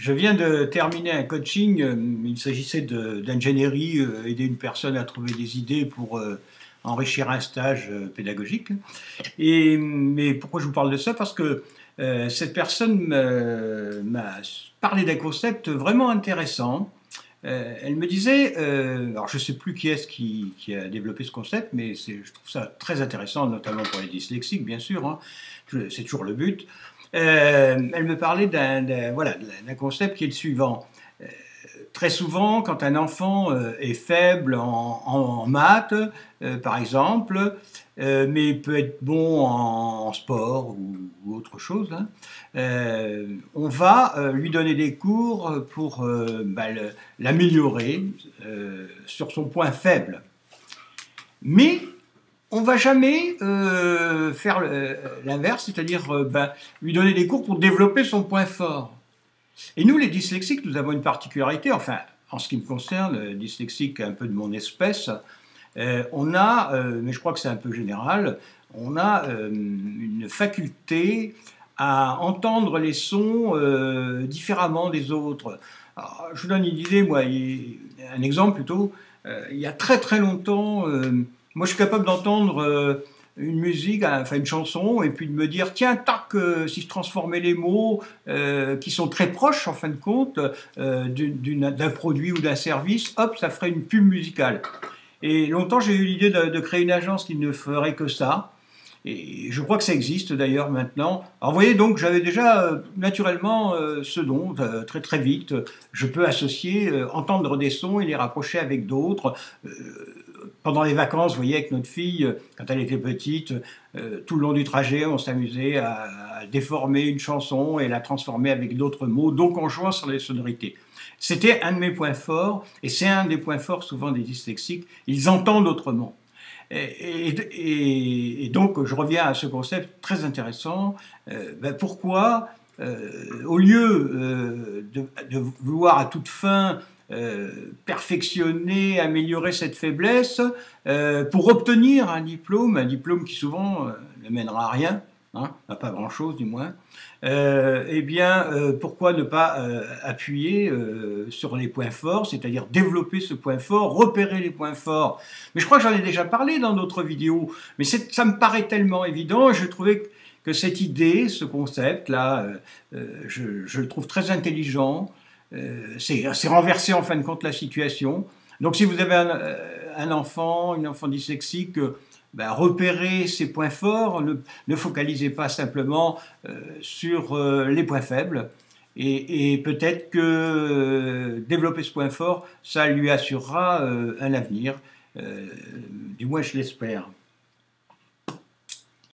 Je viens de terminer un coaching, il s'agissait d'ingénierie, aider une personne à trouver des idées pour enrichir un stage pédagogique. Mais pourquoi je vous parle de ça? Parce que cette personne m'a parlé d'un concept vraiment intéressant. Elle me disait, alors je ne sais plus qui est-ce qui a développé ce concept, mais je trouve ça très intéressant, notamment pour les dyslexiques, bien sûr, hein. C'est toujours le but. Elle me parlait voilà, d'un concept qui est le suivant. Très souvent, quand un enfant est faible en maths, par exemple, mais peut être bon en sport ou autre chose, hein, on va lui donner des cours pour l'améliorer sur son point faible. Mais on ne va jamais faire l'inverse, c'est-à-dire lui donner des cours pour développer son point fort. Et nous, les dyslexiques, nous avons une particularité, enfin, en ce qui me concerne, dyslexique un peu de mon espèce, on a, mais je crois que c'est un peu général, on a une faculté à entendre les sons différemment des autres. Alors, je vous donne une idée, moi, un exemple plutôt. Il y a très très longtemps, moi je suis capable d'entendre une musique, enfin une chanson, et puis de me dire, tiens, tac, si je transformais les mots qui sont très proches, en fin de compte, d'un produit ou d'un service, hop, ça ferait une pub musicale. Et longtemps, j'ai eu l'idée de créer une agence qui ne ferait que ça. Et je crois que ça existe d'ailleurs maintenant. Alors vous voyez, donc j'avais déjà naturellement ce don, très très vite. Je peux associer, entendre des sons et les rapprocher avec d'autres. Pendant les vacances, vous voyez, avec notre fille, quand elle était petite, tout le long du trajet, on s'amusait à déformer une chanson et la transformer avec d'autres mots, donc en jouant sur les sonorités. C'était un de mes points forts, et c'est un des points forts souvent des dyslexiques, ils entendent autrement. Et donc, je reviens à ce concept très intéressant. Pourquoi, au lieu de vouloir à toute fin perfectionner, améliorer cette faiblesse, pour obtenir un diplôme qui souvent ne mènera à rien, hein, à pas grand-chose du moins, pourquoi ne pas appuyer sur les points forts, c'est-à-dire développer ce point fort, repérer les points forts. Mais je crois que j'en ai déjà parlé dans d'autres vidéos, mais ça me paraît tellement évident, et je trouvais que cette idée, ce concept-là, je le trouve très intelligent. C'est renverser en fin de compte la situation. Donc si vous avez un enfant, une enfant dyslexique, repérez ses points forts, ne focalisez pas simplement sur les points faibles, et peut-être que développer ce point fort, ça lui assurera un avenir, du moins je l'espère.